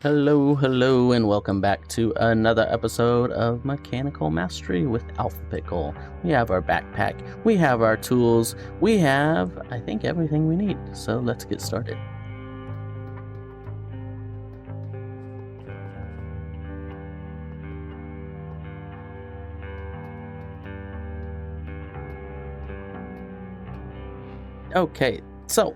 Hello, and welcome back to another episode of Mechanical Mastery with Alpha Pickle. We have our backpack, we have our tools, we have, I think, everything we need. So let's get started. Okay, so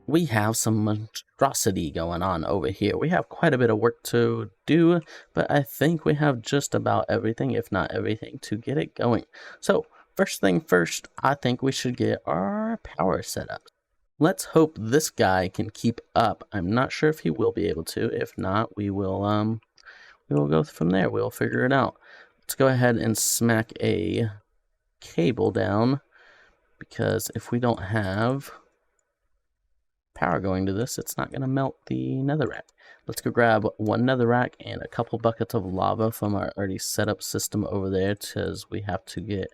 we have some monstrosity going on over here. We have quite a bit of work to do, but I think we have just about everything, if not everything, to get it going. So first thing first, I think we should get our power set up. Let's hope this guy can keep up. I'm not sure if he will be able to. If not, we will go from there. We'll figure it out. Let's go ahead and smack a cable down, because if we don't have power going to this, it's not going to melt the netherrack. Let's go grab one netherrack and a couple buckets of lava from our already set up system over there, because we have to get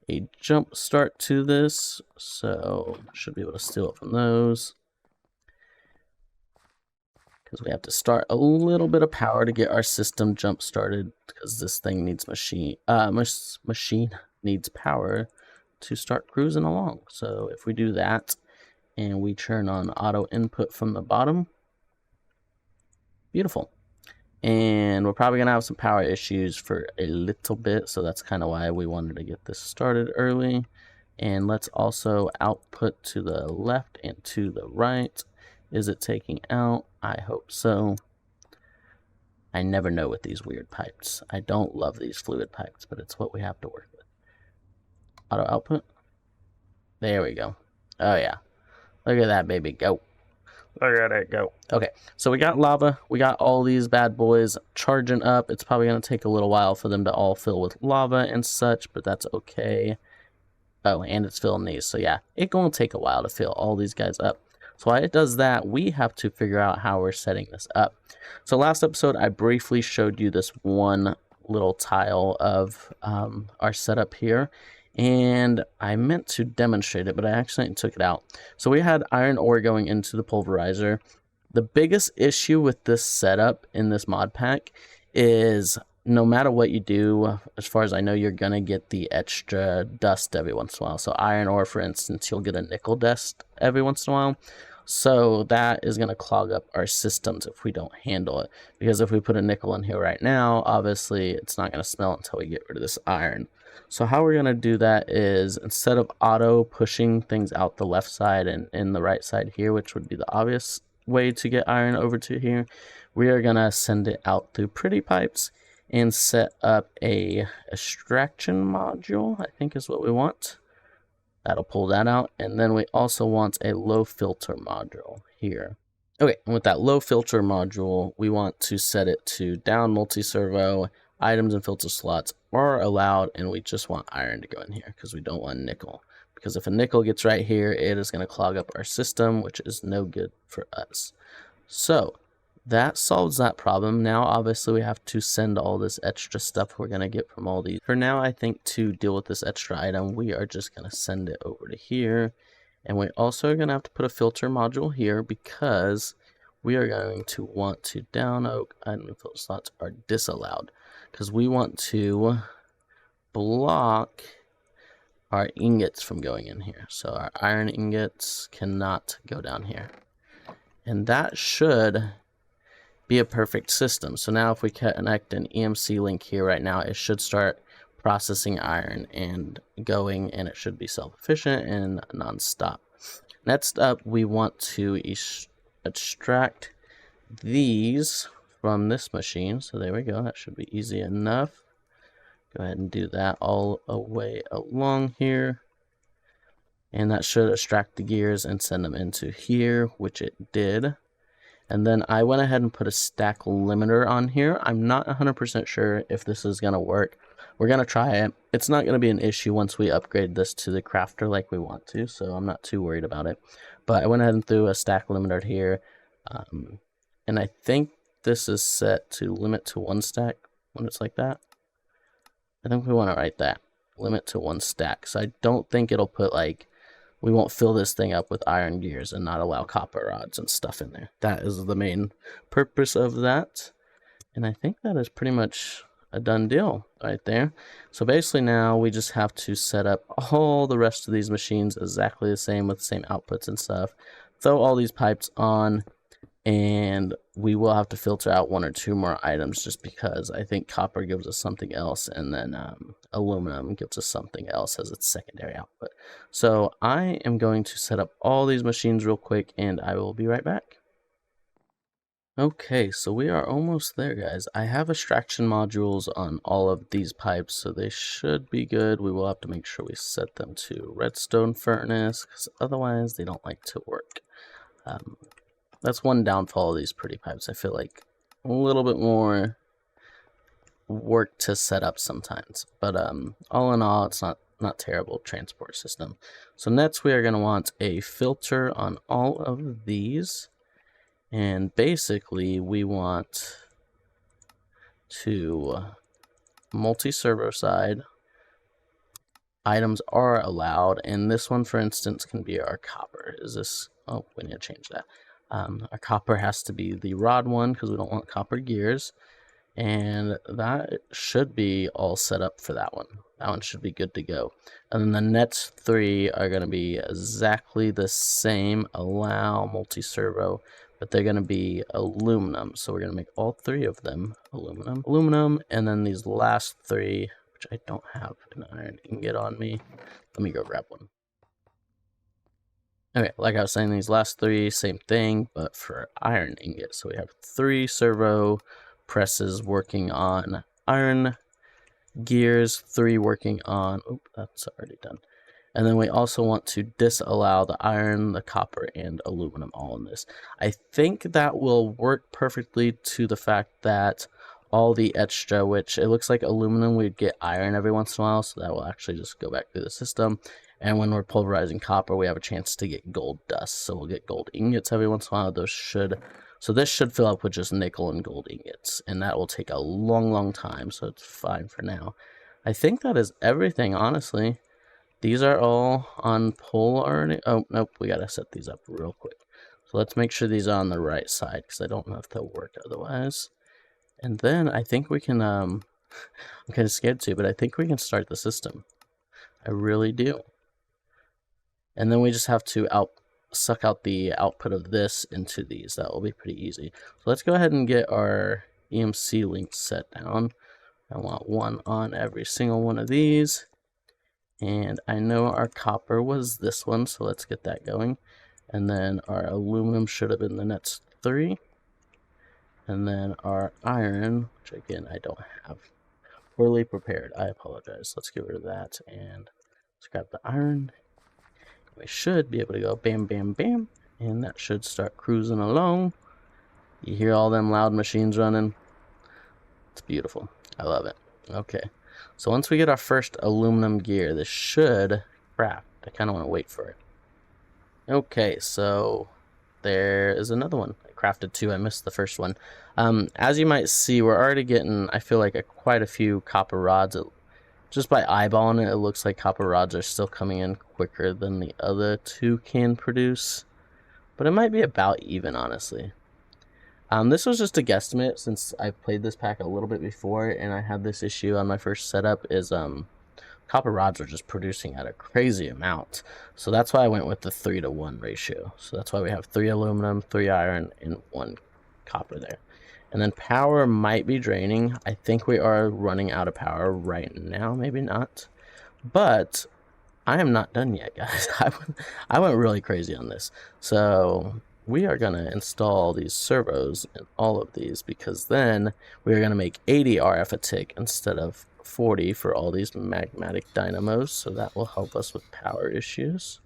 a jump start to this, so should be able to steal it from those, because we have to start a little bit of power to get our system jump started, because this thing needs machine needs power to start cruising along. So if we do that and we turn on auto input from the bottom, beautiful. And we're probably gonna have some power issues for a little bit, so that's kind of why we wanted to get this started early. And let's also output to the left and to the right. Is it taking out? I hope so. I never know with these weird pipes. I don't love these fluid pipes, but it's what we have to work with. Auto output. There we go. Oh yeah. Look at that baby go. Look at it go. Okay, so we got lava. We got all these bad boys charging up. It's probably going to take a little while for them to all fill with lava and such, but that's okay. Oh, and it's filling these. So yeah, it's going to take a while to fill all these guys up. So while it does that, we have to figure out how we're setting this up. So last episode, I briefly showed you this one little tile of our setup here. And I meant to demonstrate it, but I accidentally took it out. So we had iron ore going into the pulverizer. The biggest issue with this setup in this mod pack is no matter what you do, as far as I know, you're going to get the extra dust every once in a while. So iron ore, for instance, you'll get a nickel dust every once in a while. So that is going to clog up our systems if we don't handle it. Because if we put a nickel in here right now, obviously it's not going to smell until we get rid of this iron. So how we're going to do that is, instead of auto pushing things out the left side and in the right side here, which would be the obvious way to get iron over to here, we are going to send it out through pretty pipes and set up a extraction module, I think is what we want. That'll pull that out. And then we also want a low filter module here. Okay, and with that low filter module, we want to set it to down multi-servo. Items and filter slots are allowed, and we just want iron to go in here because we don't want nickel. Because if a nickel gets right here, it is going to clog up our system, which is no good for us. So that solves that problem. Now, obviously, we have to send all this extra stuff we're going to get from all these. For now, I think to deal with this extra item, we are just going to send it over to here. And we also are going to have to put a filter module here, because we are going to want to down oak item and filter slots are disallowed, because we want to block our ingots from going in here. So our iron ingots cannot go down here. And that should be a perfect system. So now if we connect an EMC link here right now, it should start processing iron and going, and it should be self-efficient and non-stop. Next up, we want to extract these from this machine. So there we go. That should be easy enough. Go ahead and do that all the way along here. And that should extract the gears and send them into here, which it did. And then I went ahead and put a stack limiter on here. I'm not 100% sure if this is going to work. We're going to try it. It's not going to be an issue once we upgrade this to the crafter like we want to, so I'm not too worried about it. But I went ahead and threw a stack limiter here. And I think this is set to limit to 1 stack when it's like that. I think we want to write that. Limit to 1 stack. So I don't think it'll put like we won't fill this thing up with iron gears and not allow copper rods and stuff in there. That is the main purpose of that. And I think that is pretty much a done deal right there. So basically now we just have to set up all the rest of these machines exactly the same with the same outputs and stuff. Throw all these pipes on, and we will have to filter out 1 or 2 more items just because I think copper gives us something else, and then aluminum gives us something else as its secondary output. So I am going to set up all these machines real quick, and I will be right back. Okay, so we are almost there, guys. I have extraction modules on all of these pipes, so they should be good. We will have to make sure we set them to redstone furnace, because otherwise they don't like to work. That's one downfall of these pretty pipes. I feel like a little bit more work to set up sometimes, but all in all, it's not terrible transport system. So next we are going to want a filter on all of these, and basically we want to multi-servo side. Items are allowed, and this one for instance can be our copper. Is this, oh, we need to change that. Our copper has to be the rod one because we don't want copper gears, and that should be all set up for that one. That one should be good to go. And then the next 3 are going to be exactly the same, allow multi-servo, but they're going to be aluminum. So we're going to make all 3 of them aluminum, and then these last 3, which I don't have an iron ingot on me. Let me go grab one. Okay, like I was saying, these last 3, same thing, but for iron ingot. So we have 3 servo presses working on iron gears, 3 working on, oop, that's already done. And then we also want to disallow the iron, the copper, and aluminum all in this. I think that will work perfectly to the fact that all the extra, which it looks like aluminum, we'd get iron every once in a while, so that will actually just go back through the system. And when we're pulverizing copper, we have a chance to get gold dust, so we'll get gold ingots every once in a while. Those should, so this should fill up with just nickel and gold ingots, and that will take a long time, so it's fine for now. I think that is everything, honestly. These are all on pull already. Oh, nope, we gotta set these up real quick. So let's make sure these are on the right side, because I don't know if they'll work otherwise. And then I think we can, I'm kind of scared too, but I think we can start the system. I really do. And then we just have to suck out the output of this into these. That will be pretty easy. So let's go ahead and get our EMC link set down. I want 1 on every single one of these. And I know our copper was this one, so let's get that going. And then our aluminum should have been the next 3. And then our iron, which again I don't have. Poorly prepared, I apologize. Let's get rid of that and let's grab the iron. We should be able to go bam, bam, bam, and that should start cruising along. You hear all them loud machines running? It's beautiful. I love it. Okay, so once we get our first aluminum gear, this should craft. I kind of want to wait for it. Okay, so there is another one. I crafted 2. I missed the first one. As you might see, we're already getting, I feel like, quite a few copper rods. Just by eyeballing it, it looks like copper rods are still coming in quicker than the other 2 can produce. But it might be about even, honestly. This was just a guesstimate since I've played this pack a little bit before, and I had this issue on my first setup is copper rods are just producing at a crazy amount. So that's why I went with the 3-to-1 ratio. So that's why we have 3 aluminum, 3 iron, and 1 copper there. And then power might be draining. I think we are running out of power right now. Maybe not. But I am not done yet, guys. I went really crazy on this. So we are going to install these servos in all of these, because then we are going to make 80 RF a tick instead of 40 for all these magmatic dynamos. So that will help us with power issues,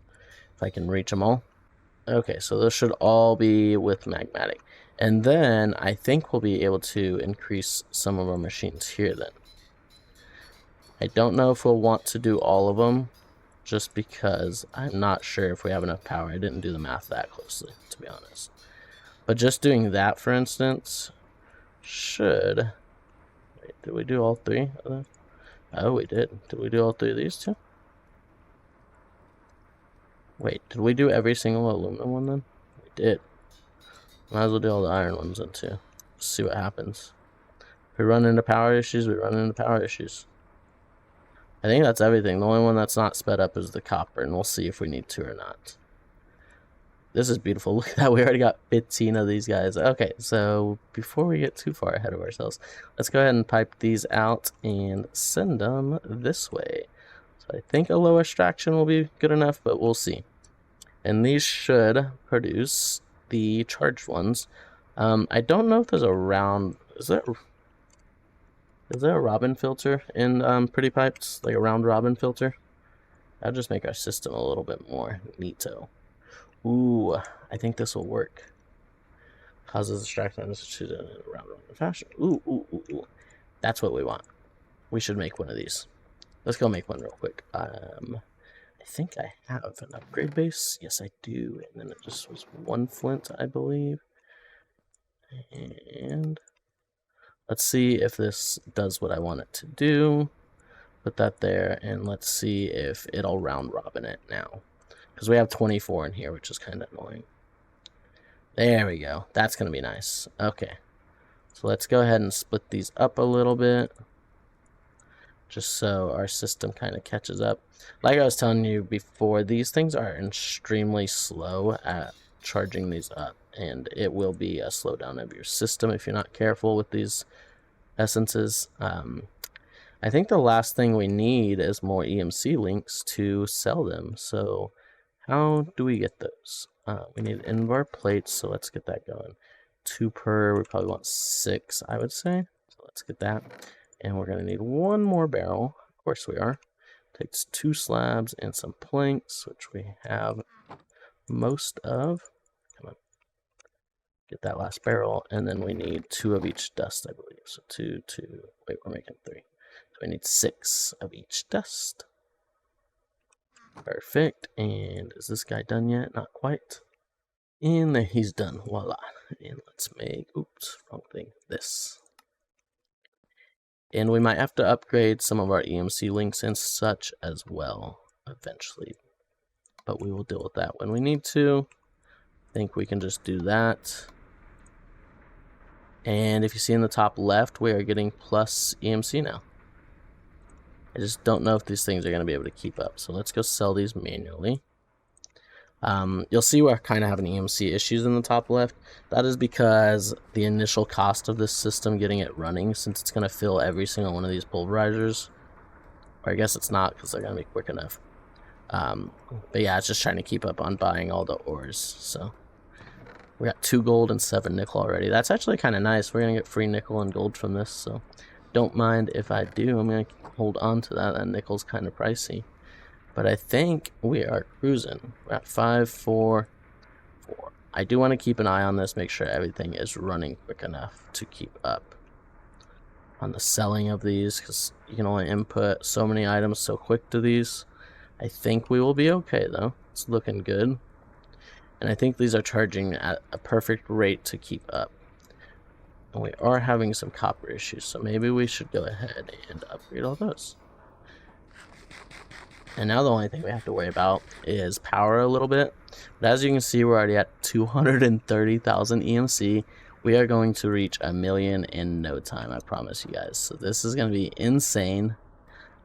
if I can reach them all. Okay, so those should all be with magmatic. And then I think we'll be able to increase some of our machines here then. I don't know if we'll want to do all of them, just because I'm not sure if we have enough power. I didn't do the math that closely, to be honest. But just doing that, for instance, should... Wait, did we do all 3 of them? Oh, we did. Did we do all 3 of these too? Wait, did we do every single aluminum one then? We did. Might as well do all the iron ones then too. Just see what happens. If we run into power issues, we run into power issues. I think that's everything. The only one that's not sped up is the copper, and we'll see if we need to or not. This is beautiful. Look at that. We already got 15 of these guys. Okay, so before we get too far ahead of ourselves, let's go ahead and pipe these out and send them this way. So I think a low extraction will be good enough, but we'll see. And these should produce the charged ones. I don't know if there's a round... Is there a robin filter in Pretty Pipes? Like a round robin filter? That'll just make our system a little bit more neato. Ooh, I think this will work. Causes extraction in a round robin fashion. Ooh. That's what we want. We should make one of these. Let's go make one real quick. I think I have an upgrade base. Yes, I do. And then it just was 1 flint, I believe. And let's see if this does what I want it to do. Put that there, and let's see if it'll round robin it now. Because we have 24 in here, which is kind of annoying. There we go. That's going to be nice. Okay. So let's go ahead and split these up a little bit. Just so our system kind of catches up. Like I was telling you before, these things are extremely slow at charging these up. And it will be a slowdown of your system if you're not careful with these essences. I think the last thing we need is more EMC links to sell them. So how do we get those? We need invar plates, so let's get that going. 2 per, we probably want 6, I would say. So let's get that. And we're going to need 1 more barrel. Of course we are. Takes 2 slabs and some planks, which we have most of. Come on. Get that last barrel. And then we need 2 of each dust, I believe. So 2, 2. Wait, we're making 3. So we need 6 of each dust. Perfect. And is this guy done yet? Not quite. And there he's done. Voila. And let's make, oops, wrong thing, this. And we might have to upgrade some of our EMC links and such as well eventually. But we will deal with that when we need to. I think we can just do that. And if you see in the top left, we are getting plus EMC now. I just don't know if these things are going to be able to keep up. So let's go sell these manually. You'll see we're kind of having EMC issues in the top left. That is because the initial cost of this system getting it running, since it's going to fill every single one of these pulverizers. Or I guess it's not, because they're going to be quick enough. But yeah, it's just trying to keep up on buying all the ores. So we got 2 gold and 7 nickel already. That's actually kind of nice. We're going to get free nickel and gold from this. So don't mind if I do. I'm going to hold on to that. That nickel's kind of pricey. But I think we are cruising. We're at 5, 4, 4. I do want to keep an eye on this, make sure everything is running quick enough to keep up on the selling of these, because you can only input so many items so quick to these. I think we will be okay though. It's looking good. And I think these are charging at a perfect rate to keep up. And we are having some copper issues, so maybe we should go ahead and upgrade all those. And now the only thing we have to worry about is power a little bit. But as you can see, we're already at 230,000 EMC. We are going to reach 1 million in no time, I promise you guys. So this is going to be insane.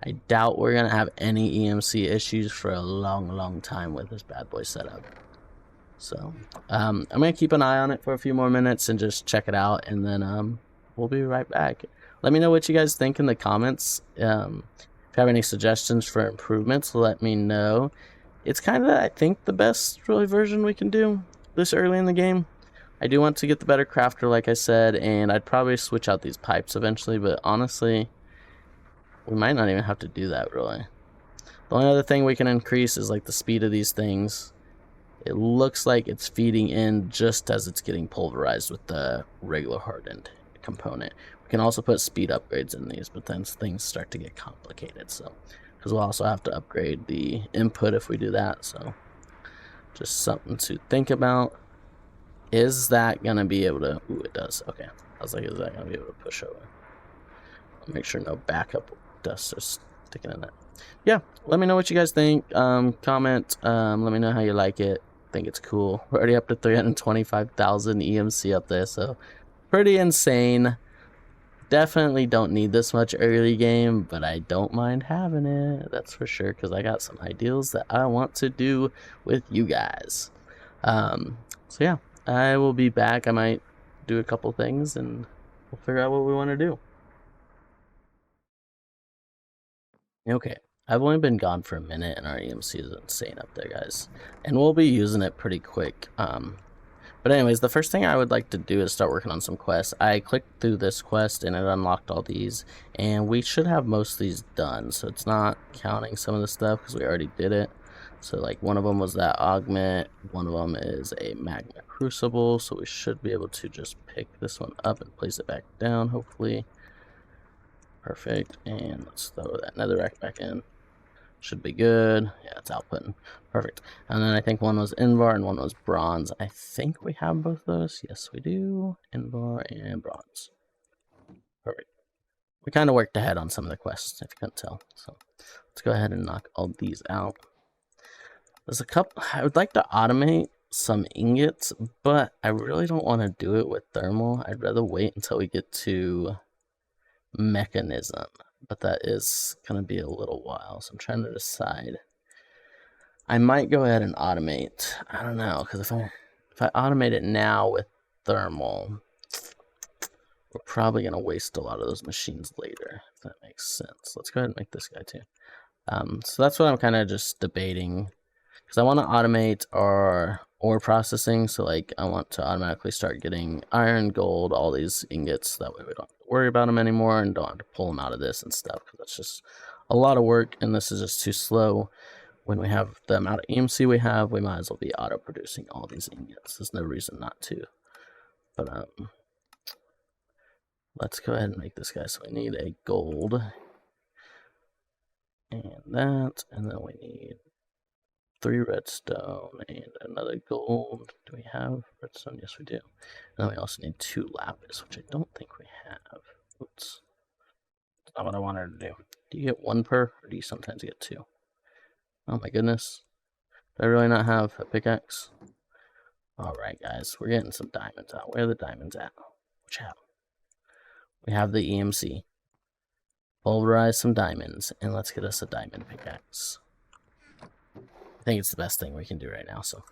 I doubt we're going to have any EMC issues for a long time with this bad boy setup. So I'm going to keep an eye on it for a few more minutes and just check it out. And then we'll be right back. Let me know what you guys think in the comments. If you have any suggestions for improvements, let me know. It's kind of, I think, the best really version we can do this early in the game. I do want to get the better crafter, like I said, and I'd probably switch out these pipes eventually, but honestly, we might not even have to do that, really. The only other thing we can increase is like the speed of these things. It looks like it's feeding in just as it's getting pulverized with the regular hardened component. We can also put speed upgrades in these, but then things start to get complicated. So, because we'll also have to upgrade the input if we do that. So, just something to think about. Is that gonna be able to? Ooh, it does. Okay, I was like, is that gonna be able to push over? I'll make sure no backup dust is sticking in that. yeah, let me know what you guys think. Comment. Let me know how you like it. Think it's cool. We're already up to 325,000 EMC up there, so pretty insane. Definitely don't need this much early game, but I don't mind having it. That's for sure, because I got some ideals that I want to do with you guys. So yeah, I will be back. I might do a couple things, and we'll figure out what we want to do. Okay, I've only been gone for a minute, and our EMC is insane up there, guys. And we'll be using it pretty quick. But anyways, the first thing I would like to do is start working on some quests. I clicked through this quest, and it unlocked all these. And we should have most of these done, so it's not counting some of the stuff, because we already did it. So, like, one of them was that augment. One of them is a magma crucible, so we should be able to just pick this one up and place it back down, hopefully. Perfect. And let's throw that netherrack back in. Should be good. Yeah, it's outputting. Perfect. And then I think one was Invar and one was bronze. I think we have both those. Yes, we do. Invar and bronze. Perfect. We kind of worked ahead on some of the quests, if you couldn't tell. So let's go ahead and knock all these out. There's a couple. I would like to automate some ingots, but I really don't want to do it with thermal. I'd rather wait until we get to mechanism, but that is going to be a little while, so I'm trying to decide. I might go ahead and automate. I don't know, because if I automate it now with thermal, we're probably going to waste a lot of those machines later, if that makes sense. Let's go ahead and make this guy too. So that's what I'm kind of just debating, because I want to automate our ore processing. So like I want to automatically start getting iron, gold, all these ingots. That way we don't have to worry about them anymore and don't have to pull them out of this and stuff, because that's just a lot of work, and this is just too slow. When we have the amount of EMC we have, we might as well be auto-producing all these ingots. There's no reason not to. But let's go ahead and make this guy. So we need a gold. And that. And then we need 3 redstone and another gold. Do we have redstone? Yes, we do. And then we also need 2 lapis, which I don't think we have. Oops. That's not what I wanted to do. Do you get 1 per, or do you sometimes get 2? Oh my goodness. Do I really not have a pickaxe? Alright, guys. We're getting some diamonds out. Where are the diamonds at? Watch out. We have the EMC. Pulverize some diamonds, and let's get us a diamond pickaxe. I think it's the best thing we can do right now, so.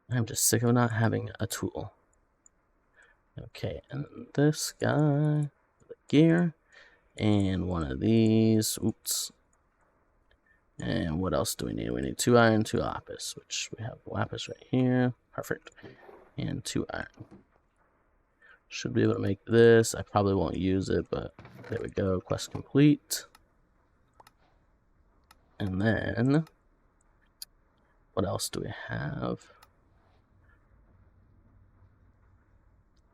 I'm just sick of not having a tool. Okay, and this guy, the gear, and one of these. Oops. And what else do we need? We need 2 iron, 2 lapis, which we have lapis right here. Perfect. And 2 iron. Should be able to make this. I probably won't use it, but there we go. Quest complete. And then, what else do we have?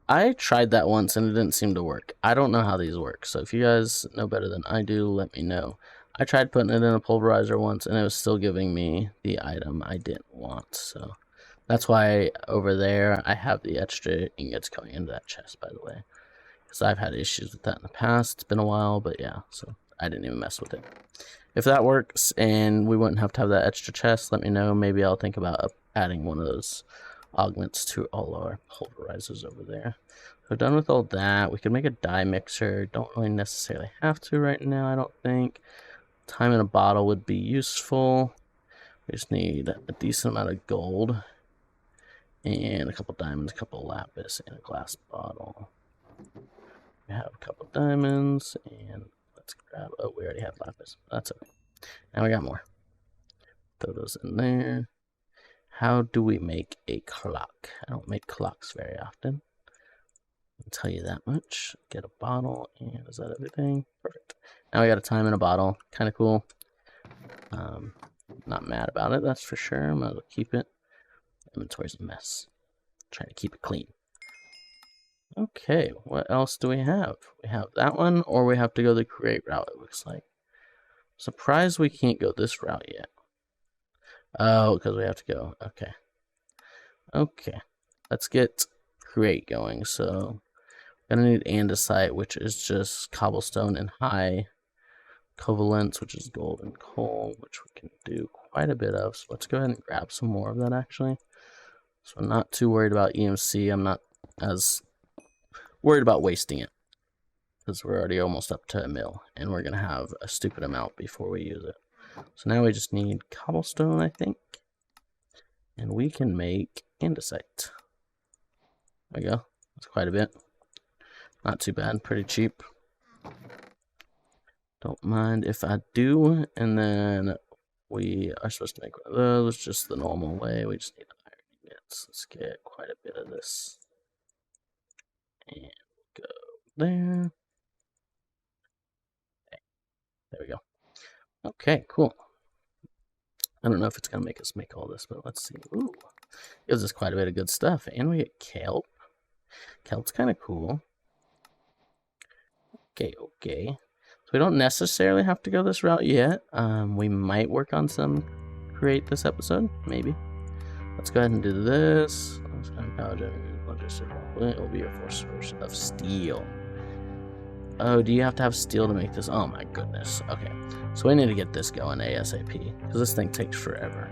I tried that once and it didn't seem to work. I don't know how these work, so if you guys know better than I do, let me know. I tried putting it in a pulverizer once and it was still giving me the item I didn't want, so that's why over there I have the extra ingots going into that chest, by the way, because I've had issues with that in the past. It's been a while, but yeah, so I didn't even mess with it. If that works and we wouldn't have to have that extra chest, let me know. Maybe I'll think about adding one of those augments to all our pulverizers over there. So done with all that. We could make a dye mixer. Don't really necessarily have to right now, I don't think. Time in a bottle would be useful. We just need a decent amount of gold and a couple diamonds, a couple lapis, and a glass bottle. We have a couple diamonds, and let's grab. Oh, we already have lapis. That's okay. Now we got more. Throw those in there. How do we make a clock? I don't make clocks very often. I'll tell you that much. Get a bottle, and is that everything? Perfect. Now we got a time in a bottle. Kind of cool. Not mad about it, that's for sure. Might as well keep it. Inventory's a mess. Trying to keep it clean. Okay, what else do we have? We have that one, or we have to go the create route, it looks like. Surprised we can't go this route yet. Oh, because we have to go. Okay. Okay. Let's get create going. So, gonna need andesite, which is just cobblestone and high covalents, which is gold and coal, which we can do quite a bit of. So let's go ahead and grab some more of that actually. So I'm not too worried about EMC. I'm not as worried about wasting it, because we're already almost up to a mill, and we're going to have a stupid amount before we use it. So now we just need cobblestone, I think, and we can make andesite. There we go. That's quite a bit. Not too bad. Pretty cheap. Don't mind if I do. And then we are supposed to make one of those just the normal way. We just need iron ingots. Let's get quite a bit of this. And go there. There we go. Okay, cool. I don't know if it's going to make us make all this, but let's see. Ooh, gives us quite a bit of good stuff. And we get kelp. Kelp's kind of cool. Okay. So we don't necessarily have to go this route yet. We might work on some create this episode, maybe. Let's go ahead and do this. It will be your first source of steel. Oh, do you have to have steel to make this? Oh my goodness. Okay, so we need to get this going ASAP, because this thing takes forever.